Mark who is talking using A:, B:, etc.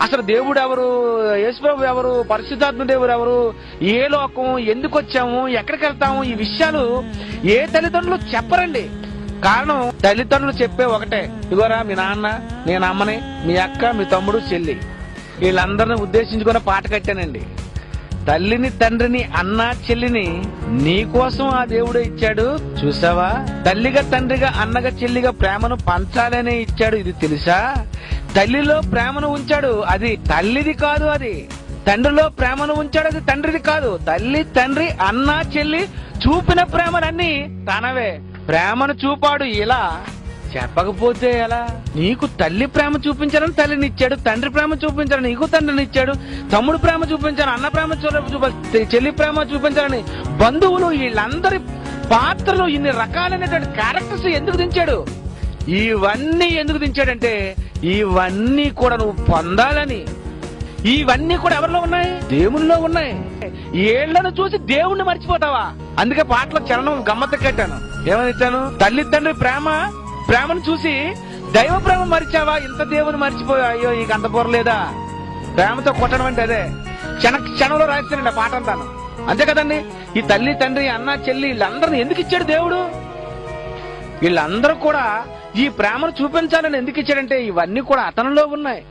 A: అసలు దేవుడు ఎవరు, యేసుప్రభు ఎవరు, పరిశుద్ధాత్మ దేవుడు ఎవరు, ఏ లోకం, ఎందుకు వచ్చాము, ఎక్కడికి వెళ్తాము, ఈ విషయాలు ఏ తల్లిదండ్రులు చెప్పరండి. కారణం తల్లిదండ్రులు చెప్పే ఒకటే, ఇగోరా మీ నాన్న, నేను అమ్మని, మీ అక్క, మీ తమ్ముడు, చెల్లి, వీళ్ళందరిని ఉద్దేశించుకుని పాట కట్టానండి. తల్లిని, తండ్రిని, అన్న, చెల్లిని నీకోసం ఆ దేవుడే ఇచ్చాడు చూసావా. తల్లిగా, తండ్రిగా, అన్నగా, చెల్లిగా ప్రేమను పంచాలనే ఇచ్చాడు. ఇది తెలుసా? తల్లిలో ప్రేమను ఉంచాడు, అది తల్లిది కాదు. అది తండ్రిలో ప్రేమను ఉంచాడు, అది తండ్రిది కాదు. తల్లి, తండ్రి, అన్న, చెల్లి చూపిన ప్రేమనన్నీ తనవే. ప్రేమను చూపాడు. ఇలా చెప్పకపోతే ఎలా? నీకు తల్లి ప్రేమ చూపించాలని తల్లిని ఇచ్చాడు, తండ్రి ప్రేమ చూపించాలని నీకు తండ్రిని ఇచ్చాడు, తమ్ముడు ప్రేమ చూపించాలని అన్న ప్రేమ చెల్లి ప్రేమ చూపించాలని బంధువులు, వీళ్ళందరి పాత్రలు ఇన్ని రకాలైనటువంటి క్యారెక్టర్స్ ఎందుకు దించాడు? ఇవన్నీ ఎందుకు దించాడంటే ఇవన్నీ కూడా నువ్వు పొందాలని. ఇవన్నీ కూడా ఎవరిలో ఉన్నాయి? దేవునిలో ఉన్నాయి. ఏళ్లను చూసి దేవుణ్ణి మర్చిపోతావా? అందుకే పాటలో చరణం గమ్మత్తు కట్టాను. ఏమని ఇచ్చాను? తల్లి తండ్రి ప్రేమను చూసి దైవ ప్రేమ మరిచావా? ఇంత దేవుని మర్చిపోయా? అయ్యో ఈ అంత పొరలేదా? ప్రేమతో కొట్టడం అంటే అదే. క్షణంలో రాస్తానండి ఆ పాట అంతాను. అంతే కదండి. ఈ తల్లి, తండ్రి, అన్న, చెల్లి వీళ్ళందరిని ఎందుకు ఇచ్చాడు దేవుడు? వీళ్ళందరూ కూడా ఈ ప్రేమను చూపించాలని ఎందుకు ఇచ్చాడంటే ఇవన్నీ కూడా అతనిలో ఉన్నాయి.